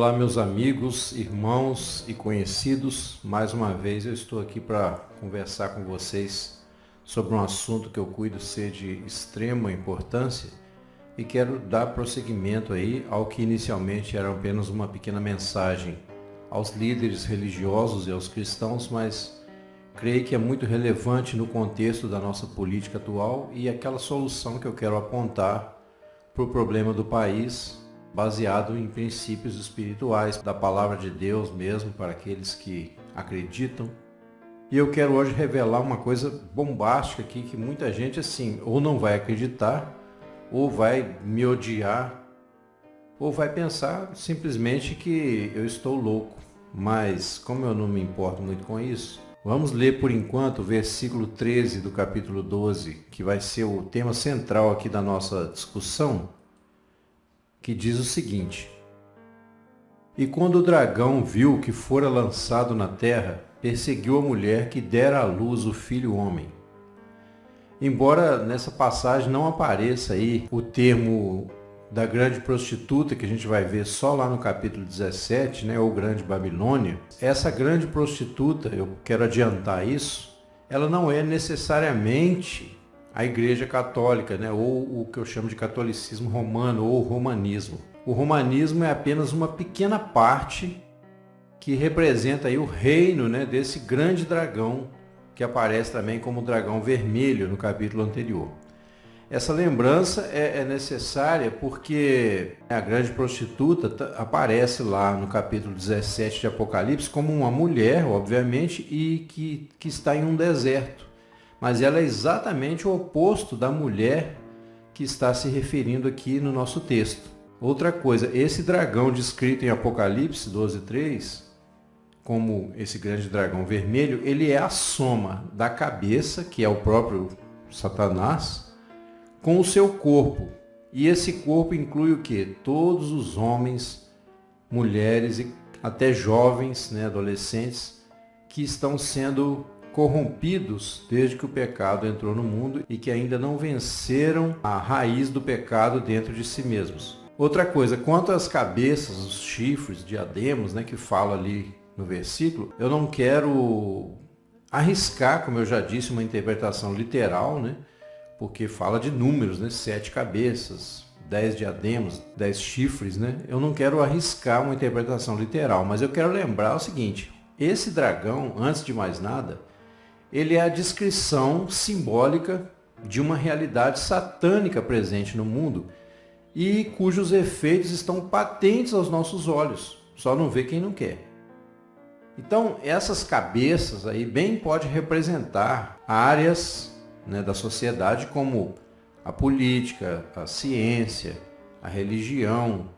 Olá, meus amigos, irmãos e conhecidos. Mais uma vez eu estou aqui para conversar com vocês sobre um assunto que eu cuido ser de extrema importância e quero dar prosseguimento aí ao que inicialmente era apenas uma pequena mensagem aos líderes religiosos e aos cristãos, mas creio que é muito relevante no contexto da nossa política atual e aquela solução que eu quero apontar para o problema do país, baseado em princípios espirituais da palavra de Deus mesmo, para aqueles que acreditam. E eu quero hoje revelar uma coisa bombástica aqui, que muita gente assim, ou não vai acreditar, ou vai me odiar, ou vai pensar simplesmente que eu estou louco. Mas como eu não me importo muito com isso, vamos ler por enquanto o versículo 13 do capítulo 12, que vai ser o tema central aqui da nossa discussão, que diz o seguinte: E quando o dragão viu que fora lançado na terra, perseguiu a mulher que dera à luz o filho homem. Embora nessa passagem não apareça aí o termo da grande prostituta, que a gente vai ver só lá no capítulo 17, ou grande Babilônia, essa grande prostituta, eu quero adiantar isso, ela não é necessariamente a Igreja Católica, ou o que eu chamo de catolicismo romano, ou romanismo. O romanismo é apenas uma pequena parte que representa aí o reino, desse grande dragão, que aparece também como o dragão vermelho no capítulo anterior. Essa lembrança é necessária porque a grande prostituta aparece lá no capítulo 17 de Apocalipse como uma mulher, obviamente, e que está em um deserto. Mas ela é exatamente o oposto da mulher que está se referindo aqui no nosso texto. Outra coisa, esse dragão descrito em Apocalipse 12:3, como esse grande dragão vermelho, ele é a soma da cabeça, que é o próprio Satanás, com o seu corpo. E esse corpo inclui o quê? Todos os homens, mulheres e até jovens, adolescentes, que estão sendo corrompidos desde que o pecado entrou no mundo e que ainda não venceram a raiz do pecado dentro de si mesmos. Outra coisa, quanto às cabeças, os chifres, diademas, que fala ali no versículo, eu não quero arriscar, como eu já disse, uma interpretação literal, porque fala de números, 7 cabeças, 10 diademas, 10 chifres, Eu não quero arriscar uma interpretação literal, mas eu quero lembrar o seguinte: esse dragão, antes de mais nada, ele é a descrição simbólica de uma realidade satânica presente no mundo e cujos efeitos estão patentes aos nossos olhos. Só não vê quem não quer. Então, essas cabeças aí bem pode representar áreas da sociedade como a política, a ciência, a religião,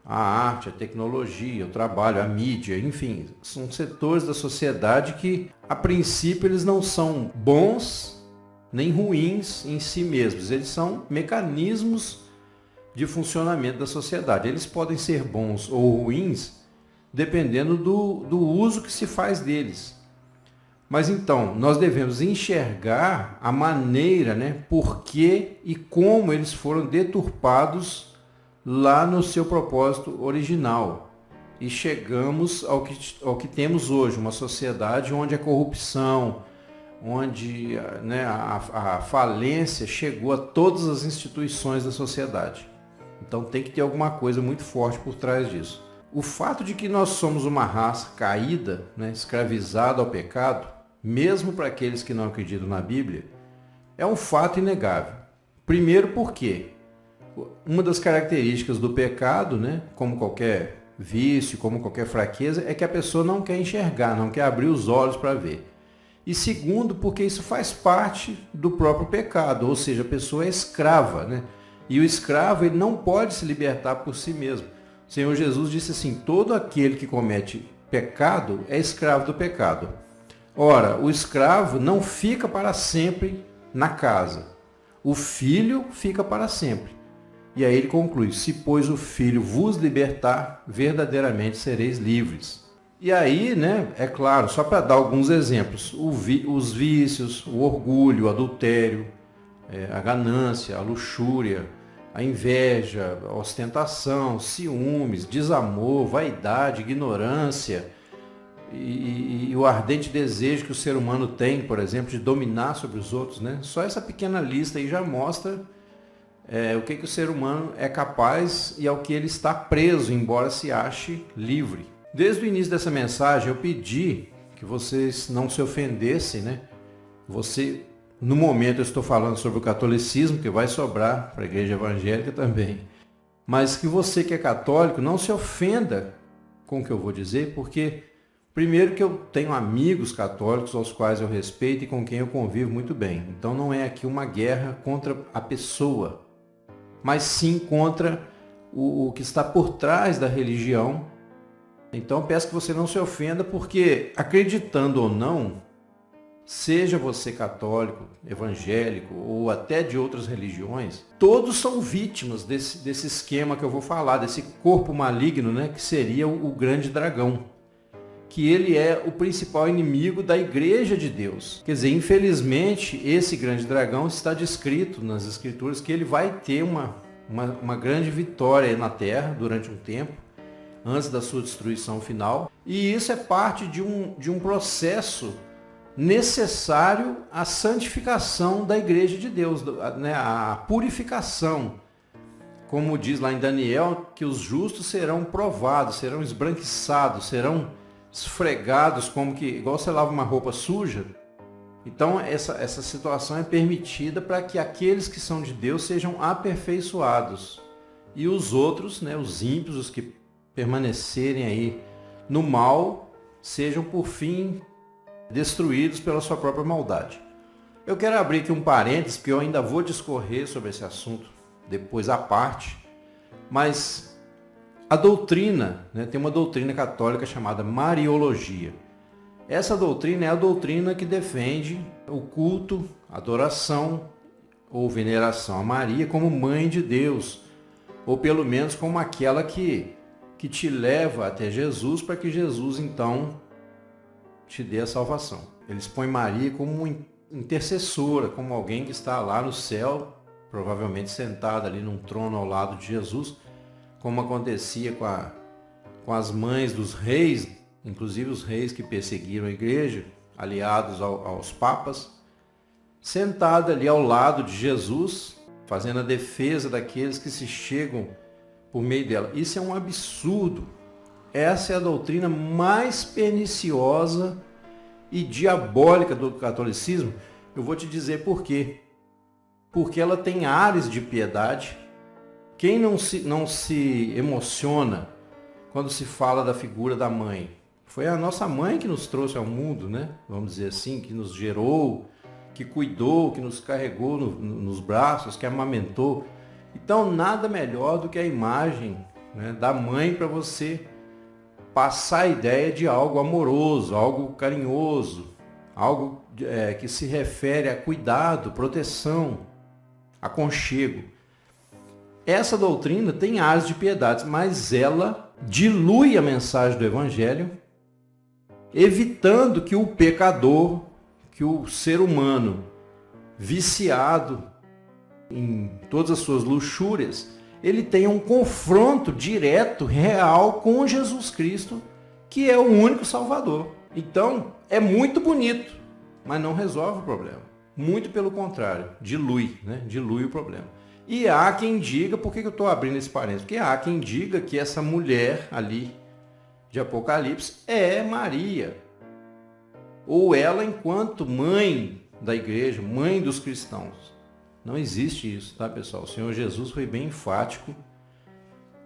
a arte, a tecnologia, o trabalho, a mídia, enfim, são setores da sociedade que, a princípio, eles não são bons nem ruins em si mesmos. Eles são mecanismos de funcionamento da sociedade. Eles podem ser bons ou ruins dependendo do uso que se faz deles. Mas então, nós devemos enxergar a maneira, por que e como eles foram deturpados lá no seu propósito original. E chegamos ao que temos hoje, uma sociedade onde a corrupção, onde a falência chegou a todas as instituições da sociedade. Então tem que ter alguma coisa muito forte por trás disso. O fato de que nós somos uma raça caída, escravizada ao pecado, mesmo para aqueles que não acreditam na Bíblia, é um fato inegável. Primeiro porque uma das características do pecado, como qualquer vício, como qualquer fraqueza, é que a pessoa não quer enxergar, não quer abrir os olhos para ver. E segundo, porque isso faz parte do próprio pecado, ou seja, a pessoa é escrava, E o escravo, ele não pode se libertar por si mesmo. O Senhor Jesus disse assim: todo aquele que comete pecado é escravo do pecado. Ora, o escravo não fica para sempre na casa. O filho fica para sempre. E aí ele conclui: se, pois, o Filho vos libertar, verdadeiramente sereis livres. E aí, é claro, só para dar alguns exemplos, os vícios, o orgulho, o adultério, a ganância, a luxúria, a inveja, a ostentação, ciúmes, desamor, vaidade, ignorância e o ardente desejo que o ser humano tem, por exemplo, de dominar sobre os outros, né? Só essa pequena lista aí já mostra o que o ser humano é capaz e ao que ele está preso, embora se ache livre. Desde o início dessa mensagem eu pedi que vocês não se ofendessem, né? No momento eu estou falando sobre o catolicismo, que vai sobrar para a igreja evangélica também. Mas que você que é católico não se ofenda com o que eu vou dizer, porque primeiro que eu tenho amigos católicos aos quais eu respeito e com quem eu convivo muito bem. Então não é aqui uma guerra contra a pessoa, mas sim contra o que está por trás da religião. Então peço que você não se ofenda, porque acreditando ou não, seja você católico, evangélico ou até de outras religiões, todos são vítimas desse esquema que eu vou falar, desse corpo maligno, né, que seria o grande dragão, que ele é o principal inimigo da igreja de Deus. Quer dizer, infelizmente, esse grande dragão está descrito nas escrituras que ele vai ter uma grande vitória na terra durante um tempo, antes da sua destruição final, e isso é parte de um processo necessário à santificação da igreja de Deus, né? A purificação, como diz lá em Daniel, que os justos serão provados, serão esbranquiçados, serão esfregados, como que igual você lava uma roupa suja. Então essa situação é permitida para que aqueles que são de Deus sejam aperfeiçoados e os outros, né, os ímpios, os que permanecerem aí no mal, sejam por fim destruídos pela sua própria maldade. Eu quero abrir aqui um parênteses, porque eu ainda vou discorrer sobre esse assunto depois à parte, mas a doutrina, né, tem uma doutrina católica chamada Mariologia. Essa doutrina é a doutrina que defende o culto, adoração ou veneração a Maria como mãe de Deus, ou pelo menos como aquela que te leva até Jesus, para que Jesus então te dê a salvação. Eles põem Maria como uma intercessora, como alguém que está lá no céu, provavelmente sentada ali num trono ao lado de Jesus, como acontecia com as mães dos reis, inclusive os reis que perseguiram a igreja, aliados aos papas, sentada ali ao lado de Jesus, fazendo a defesa daqueles que se chegam por meio dela. Isso é um absurdo. Essa é a doutrina mais perniciosa e diabólica do catolicismo. Eu vou te dizer por quê. Porque ela tem ares de piedade. Quem não se emociona quando se fala da figura da mãe? Foi a nossa mãe que nos trouxe ao mundo, né? Vamos dizer assim, que nos gerou, que cuidou, que nos carregou nos braços, que amamentou. Então, nada melhor do que a imagem, né, da mãe para você passar a ideia de algo amoroso, algo carinhoso, algo que se refere a cuidado, proteção, aconchego. Essa doutrina tem ares de piedade, mas ela dilui a mensagem do Evangelho, evitando que o pecador, que o ser humano viciado em todas as suas luxúrias, ele tenha um confronto direto, real com Jesus Cristo, que é o único Salvador. Então, é muito bonito, mas não resolve o problema. Muito pelo contrário, dilui, né? Dilui o problema. E há quem diga, por que eu estou abrindo esse parênteses? Porque há quem diga que essa mulher ali de Apocalipse é Maria. Ou ela enquanto mãe da igreja, mãe dos cristãos. Não existe isso, tá, pessoal? O Senhor Jesus foi bem enfático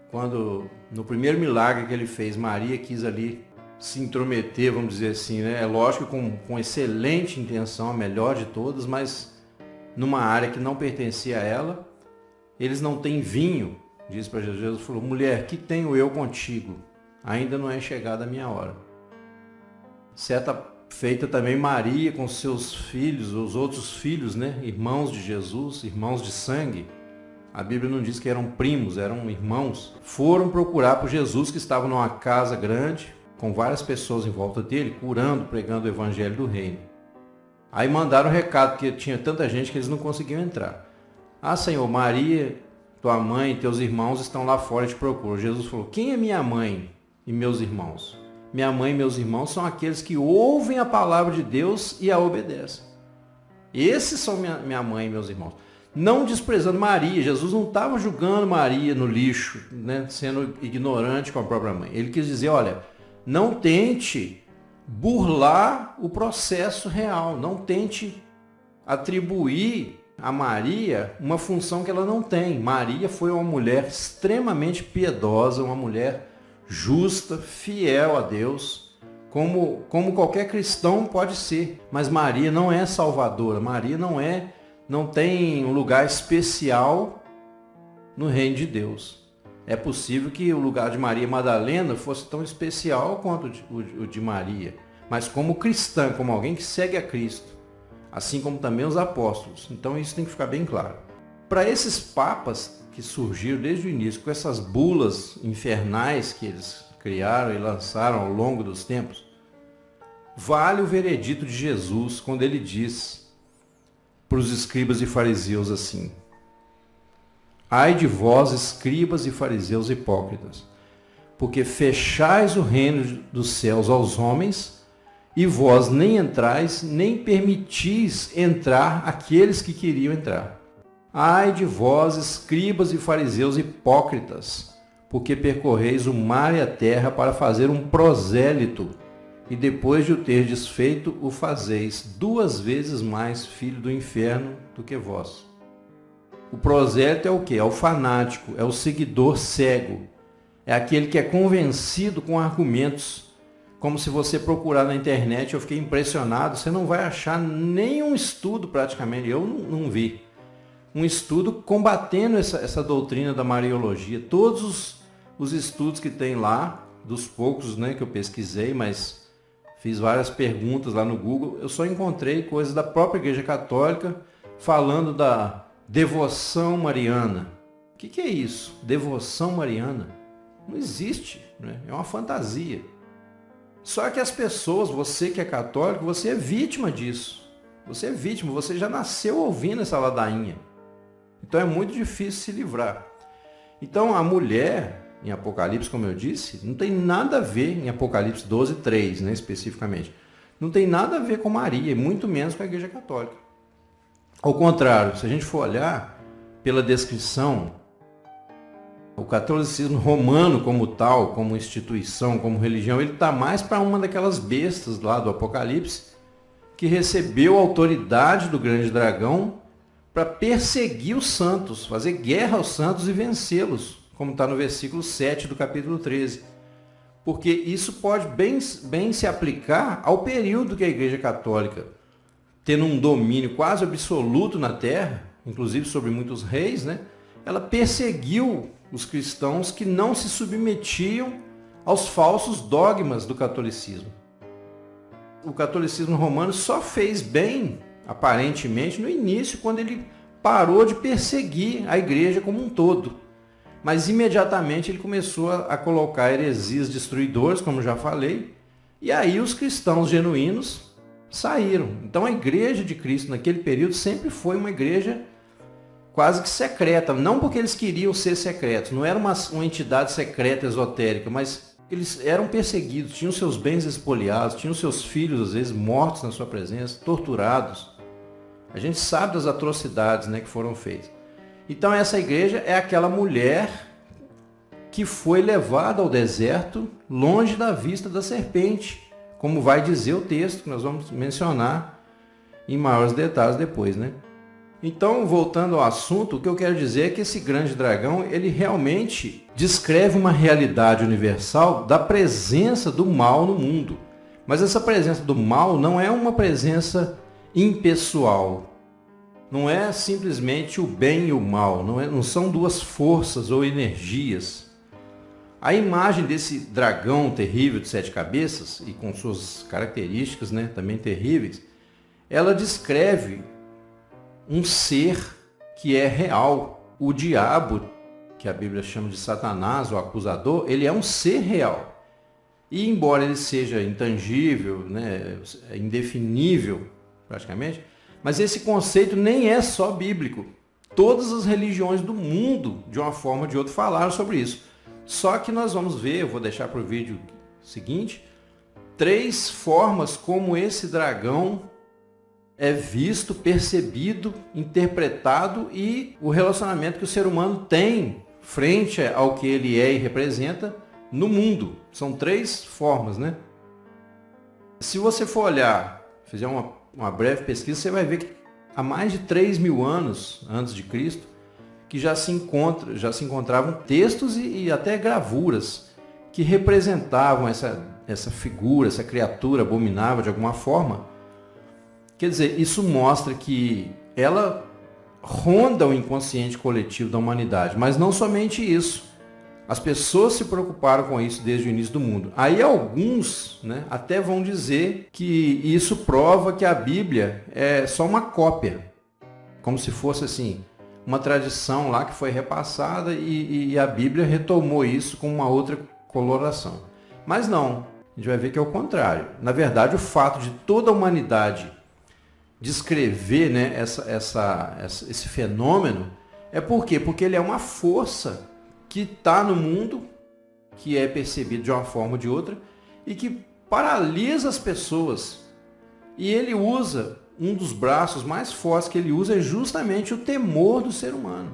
quando, no primeiro milagre que ele fez, Maria quis ali se intrometer, vamos dizer assim, né? É lógico, com excelente intenção, a melhor de todas, mas numa área que não pertencia a ela. Eles não têm vinho, disse para Jesus. Jesus falou: mulher, que tenho eu contigo? Ainda não é chegada a minha hora. Certa feita também Maria com seus filhos, os outros filhos, né? Irmãos de Jesus, irmãos de sangue. A Bíblia não diz que eram primos, eram irmãos. Foram procurar por Jesus, que estava numa casa grande, com várias pessoas em volta dele, curando, pregando o evangelho do reino. Aí mandaram um recado, porque tinha tanta gente que eles não conseguiam entrar. Ah, Senhor, Maria tua mãe e teus irmãos estão lá fora e te procuram. Jesus falou, quem é minha mãe e meus irmãos? Minha mãe e meus irmãos são aqueles que ouvem a palavra de Deus e a obedecem. Esses são minha mãe e meus irmãos. Não desprezando Maria. Jesus não estava julgando Maria no lixo, né, sendo ignorante com a própria mãe. Ele quis dizer, olha, não tente burlar o processo real. Não tente atribuir a Maria uma função que ela não tem. Maria foi uma mulher extremamente piedosa, uma mulher justa, fiel a Deus, como qualquer cristão pode ser. Mas Maria não é salvadora. Maria não tem um lugar especial no reino de Deus. É possível que o lugar de Maria Madalena fosse tão especial quanto o de Maria. Mas como cristã, como alguém que segue a Cristo, assim como também os apóstolos. Então isso tem que ficar bem claro. Para esses papas que surgiram desde o início, com essas bulas infernais que eles criaram e lançaram ao longo dos tempos, vale o veredito de Jesus quando ele diz para os escribas e fariseus assim: ai de vós, escribas e fariseus hipócritas, porque fechais o reino dos céus aos homens, e vós nem entrais, nem permitis entrar aqueles que queriam entrar. Ai de vós, escribas e fariseus hipócritas, porque percorreis o mar e a terra para fazer um prosélito, e depois de o terdes feito, o fazeis 2 vezes mais filho do inferno do que vós. O prosélito é o quê? É o fanático, é o seguidor cego, é aquele que é convencido com argumentos. Como se você procurar na internet, eu fiquei impressionado, você não vai achar nenhum estudo praticamente, eu não vi, um estudo combatendo essa doutrina da Mariologia. Todos os estudos que tem lá, dos poucos, né, que eu pesquisei, mas fiz várias perguntas lá no Google, eu só encontrei coisas da própria Igreja Católica falando da devoção mariana. O que é isso? Devoção mariana? Não existe, né? É uma fantasia. Só que as pessoas, você que é católico, você é vítima disso. Você é vítima, você já nasceu ouvindo essa ladainha. Então é muito difícil se livrar. Então a mulher, em Apocalipse, como eu disse, não tem nada a ver, em Apocalipse 12:3, né, especificamente, não tem nada a ver com Maria, e muito menos com a Igreja Católica. Ao contrário, se a gente for olhar pela descrição, o catolicismo romano como tal, como instituição, como religião, ele está mais para uma daquelas bestas lá do Apocalipse, que recebeu a autoridade do grande dragão para perseguir os santos, fazer guerra aos santos e vencê-los, como está no versículo 7 do capítulo 13. Porque isso pode bem se aplicar ao período que a Igreja Católica, tendo um domínio quase absoluto na terra, inclusive sobre muitos reis, né, ela perseguiu os cristãos que não se submetiam aos falsos dogmas do catolicismo. O catolicismo romano só fez bem, aparentemente, no início, quando ele parou de perseguir a igreja como um todo. Mas imediatamente ele começou a colocar heresias destruidoras, como já falei, e aí os cristãos genuínos saíram. Então a igreja de Cristo naquele período sempre foi uma igreja quase que secreta, não porque eles queriam ser secretos, não era uma entidade secreta esotérica, mas eles eram perseguidos, tinham seus bens expoliados, tinham seus filhos às vezes mortos na sua presença, torturados. A gente sabe das atrocidades, né, que foram feitas. Então essa igreja é aquela mulher que foi levada ao deserto, longe da vista da serpente, como vai dizer o texto que nós vamos mencionar em maiores detalhes depois, né? Então, voltando ao assunto, o que eu quero dizer é que esse grande dragão, ele realmente descreve uma realidade universal da presença do mal no mundo. Mas essa presença do mal não é uma presença impessoal. Não é simplesmente o bem e o mal. Não são duas forças ou energias. A imagem desse dragão terrível de 7 cabeças, e com suas características, né, também terríveis, ela descreve um ser que é real. O diabo, que a Bíblia chama de Satanás, o acusador, ele é um ser real. E embora ele seja intangível, né, indefinível praticamente, mas esse conceito nem é só bíblico. todas as religiões do mundo, de uma forma ou de outra, falaram sobre isso. Só que nós vamos ver, eu vou deixar para o vídeo seguinte, 3 formas como esse dragão é visto, percebido, interpretado e o relacionamento que o ser humano tem frente ao que ele é e representa no mundo. São 3 formas, né? Se você for olhar, fizer uma breve pesquisa, você vai ver que há mais de 3.000 anos antes de Cristo, que já se encontravam textos e até gravuras que representavam essa figura, essa criatura abominável de alguma forma. Quer dizer, isso mostra que ela ronda o inconsciente coletivo da humanidade, mas não somente isso. As pessoas se preocuparam com isso desde o início do mundo. Aí alguns, né, até vão dizer que isso prova que a Bíblia é só uma cópia, como se fosse assim, uma tradição lá que foi repassada e a Bíblia retomou isso com uma outra coloração. Mas não, a gente vai ver que é o contrário. Na verdade, o fato de toda a humanidade descrever, né, esse fenômeno é por quê? Porque ele é uma força que está no mundo, que é percebido de uma forma ou de outra, e que paralisa as pessoas. E ele usa, um dos braços mais fortes que ele usa é justamente o temor do ser humano.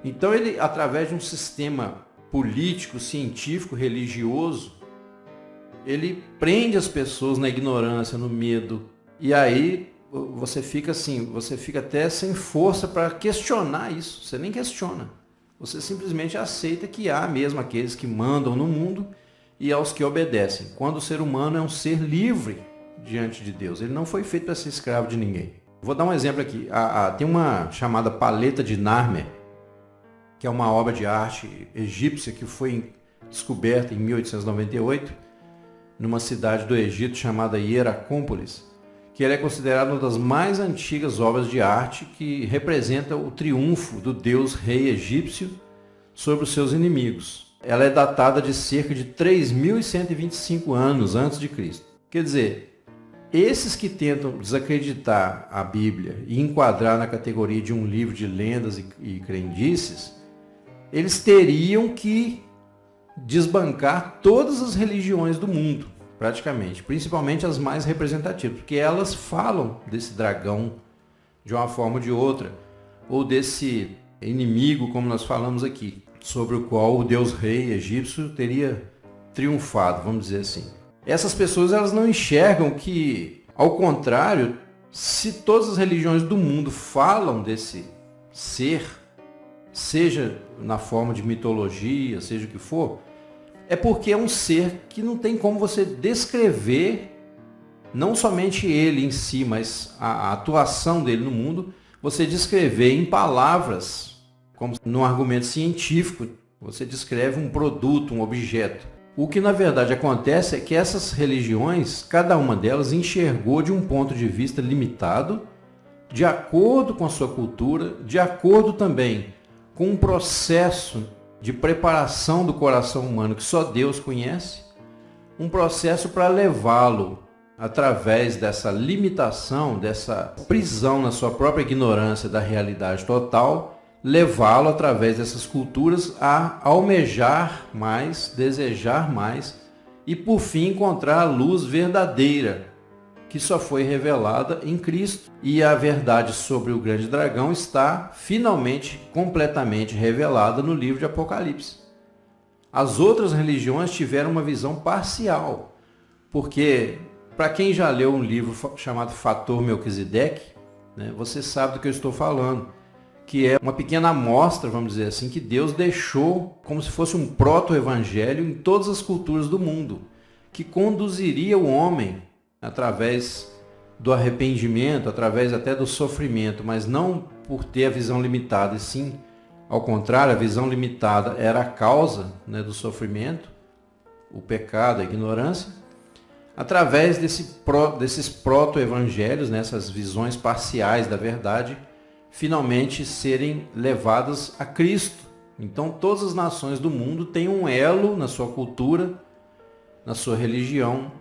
Então ele, através de um sistema político, científico, religioso, ele prende as pessoas na ignorância, no medo. E aí você fica assim, você fica até sem força para questionar isso. Você nem questiona. Você simplesmente aceita que há mesmo aqueles que mandam no mundo e aos que obedecem. Quando o ser humano é um ser livre diante de Deus. Ele não foi feito para ser escravo de ninguém. Vou dar um exemplo aqui. Tem uma chamada Paleta de Narmer, que é uma obra de arte egípcia que foi descoberta em 1898, numa cidade do Egito chamada Hieracómpolis, que ela é considerada uma das mais antigas obras de arte que representa o triunfo do deus rei egípcio sobre os seus inimigos. Ela é datada de cerca de 3.125 anos antes de Cristo. Quer dizer, esses que tentam desacreditar a Bíblia e enquadrar na categoria de um livro de lendas e crendices, eles teriam que desbancar todas as religiões do mundo, praticamente, principalmente as mais representativas, porque elas falam desse dragão de uma forma ou de outra, ou desse inimigo, como nós falamos aqui, sobre o qual o deus rei egípcio teria triunfado, vamos dizer assim. Essas pessoas, elas não enxergam que, ao contrário, se todas as religiões do mundo falam desse ser, seja na forma de mitologia, seja o que for, é porque é um ser que não tem como você descrever, não somente ele em si, mas a atuação dele no mundo, você descrever em palavras, como num argumento científico, você descreve um produto, um objeto. O que na verdade acontece é que essas religiões, cada uma delas enxergou de um ponto de vista limitado, de acordo com a sua cultura, de acordo também com um processo de preparação do coração humano que só Deus conhece, um processo para levá-lo, através dessa limitação, dessa prisão na sua própria ignorância da realidade total, levá-lo através dessas culturas a almejar mais, desejar mais e por fim encontrar a luz verdadeira, que só foi revelada em Cristo. E a verdade sobre o grande dragão está finalmente, completamente revelada no livro de Apocalipse. As outras religiões tiveram uma visão parcial, porque para quem já leu um livro chamado Fator Melquisedeque, né, você sabe do que eu estou falando, que é uma pequena amostra, vamos dizer assim, que Deus deixou como se fosse um proto-evangelho em todas as culturas do mundo, que conduziria o homem através do arrependimento, através até do sofrimento, mas não por ter a visão limitada, e sim, ao contrário, a visão limitada era a causa, né, do sofrimento, o pecado, a ignorância, através desses proto-evangelhos, nessas visões parciais da verdade, finalmente serem levadas a Cristo. Então todas as nações do mundo têm um elo na sua cultura, na sua religião,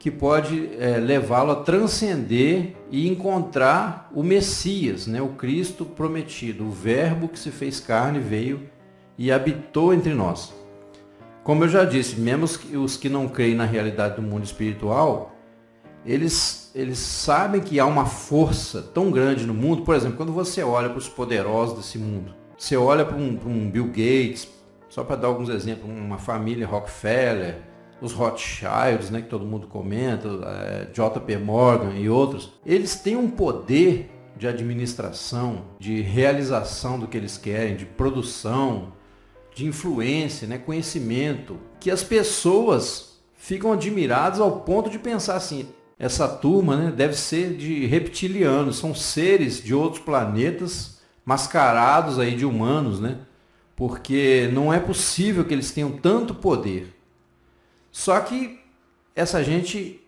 que pode levá-lo a transcender e encontrar o Messias, né? O Cristo prometido, o Verbo que se fez carne, veio e habitou entre nós. Como eu já disse, mesmo os que não creem na realidade do mundo espiritual, eles sabem que há uma força tão grande no mundo. Por exemplo, quando você olha para os poderosos desse mundo, você olha para um Bill Gates, só para dar alguns exemplos, uma família Rockefeller, os Rothschilds, né, que todo mundo comenta, JP Morgan e outros, eles têm um poder de administração, de realização do que eles querem, de produção, de influência, né, conhecimento, que as pessoas ficam admiradas ao ponto de pensar assim, essa turma, né, deve ser de reptilianos, são seres de outros planetas mascarados aí de humanos, né, porque não é possível que eles tenham tanto poder. Só que essa gente,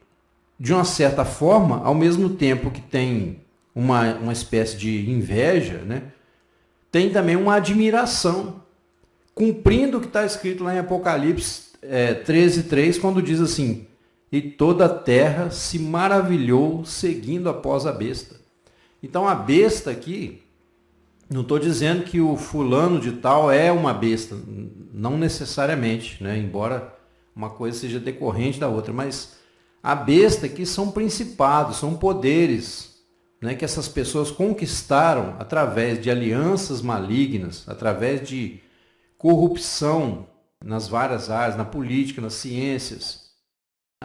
de uma certa forma, ao mesmo tempo que tem uma espécie de inveja, né, tem também uma admiração, cumprindo o que está escrito lá em Apocalipse 13:3, quando diz assim, e toda a terra se maravilhou seguindo após a besta. Então a besta aqui, não estou dizendo que o fulano de tal é uma besta, não necessariamente, né, embora uma coisa seja decorrente da outra, mas a besta aqui são principados, são poderes, né, que essas pessoas conquistaram através de alianças malignas, através de corrupção nas várias áreas, na política, nas ciências,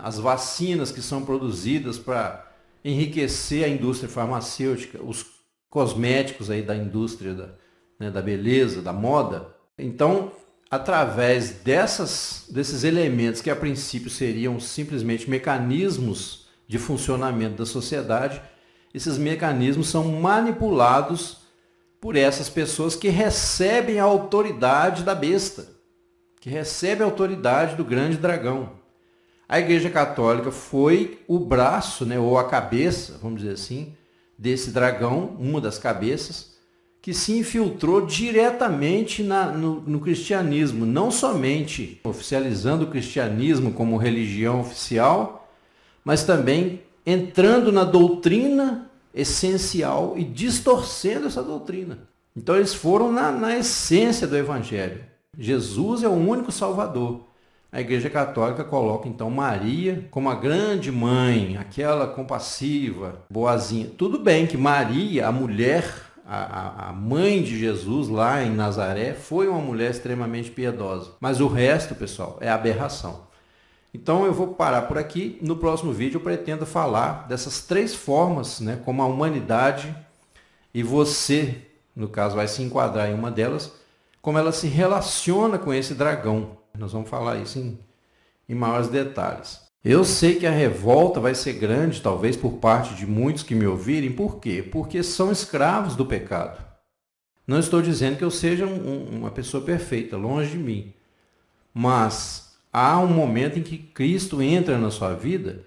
as vacinas que são produzidas para enriquecer a indústria farmacêutica, os cosméticos aí da indústria da beleza, da moda. Então, através desses elementos que a princípio seriam simplesmente mecanismos de funcionamento da sociedade, esses mecanismos são manipulados por essas pessoas que recebem a autoridade da besta, que recebem a autoridade do grande dragão. A Igreja Católica foi o braço, né, ou a cabeça, vamos dizer assim, desse dragão, uma das cabeças, que se infiltrou diretamente no cristianismo, não somente oficializando o cristianismo como religião oficial, mas também entrando na doutrina essencial e distorcendo essa doutrina. Então eles foram na essência do Evangelho. Jesus é o único Salvador. A Igreja Católica coloca então Maria como a grande mãe, aquela compassiva, boazinha. Tudo bem que Maria, a mulher, a mãe de Jesus lá em Nazaré, foi uma mulher extremamente piedosa. Mas o resto, pessoal, é aberração. Então eu vou parar por aqui. No próximo vídeo eu pretendo falar dessas três formas, né, como a humanidade, e você, no caso, vai se enquadrar em uma delas, como ela se relaciona com esse dragão. Nós vamos falar isso em maiores detalhes. Eu sei que a revolta vai ser grande, talvez por parte de muitos que me ouvirem. Por quê? Porque são escravos do pecado. Não estou dizendo que eu seja uma pessoa perfeita, longe de mim. Mas há um momento em que Cristo entra na sua vida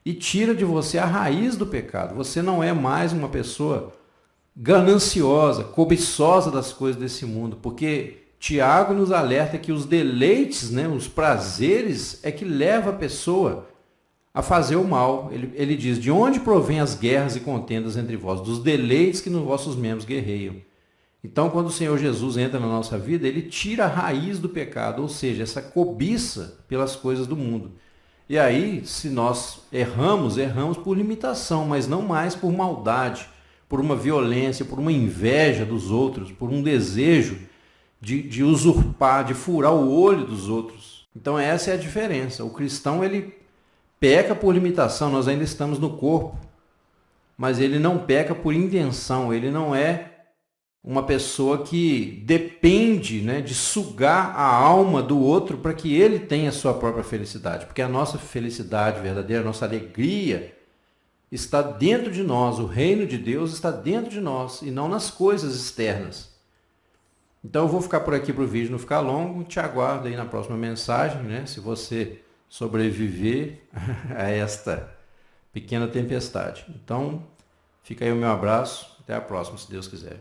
e tira de você a raiz do pecado. Você não é mais uma pessoa gananciosa, cobiçosa das coisas desse mundo, porque Tiago nos alerta que os deleites, né, os prazeres, é que leva a pessoa a fazer o mal. Ele diz, de onde provém as guerras e contendas entre vós? Dos deleites que nos vossos membros guerreiam. Então, quando o Senhor Jesus entra na nossa vida, ele tira a raiz do pecado, ou seja, essa cobiça pelas coisas do mundo. E aí, se nós erramos, erramos por limitação, mas não mais por maldade, por uma violência, por uma inveja dos outros, por um desejo de usurpar, de furar o olho dos outros. Então essa é a diferença. O cristão, ele peca por limitação, nós ainda estamos no corpo, mas ele não peca por intenção, ele não é uma pessoa que depende, né, de sugar a alma do outro para que ele tenha a sua própria felicidade, porque a nossa felicidade verdadeira, a nossa alegria está dentro de nós, o reino de Deus está dentro de nós e não nas coisas externas. Então eu vou ficar por aqui para o vídeo não ficar longo, te aguardo aí na próxima mensagem, né? Se você sobreviver a esta pequena tempestade. Então, fica aí o meu abraço, até a próxima, se Deus quiser.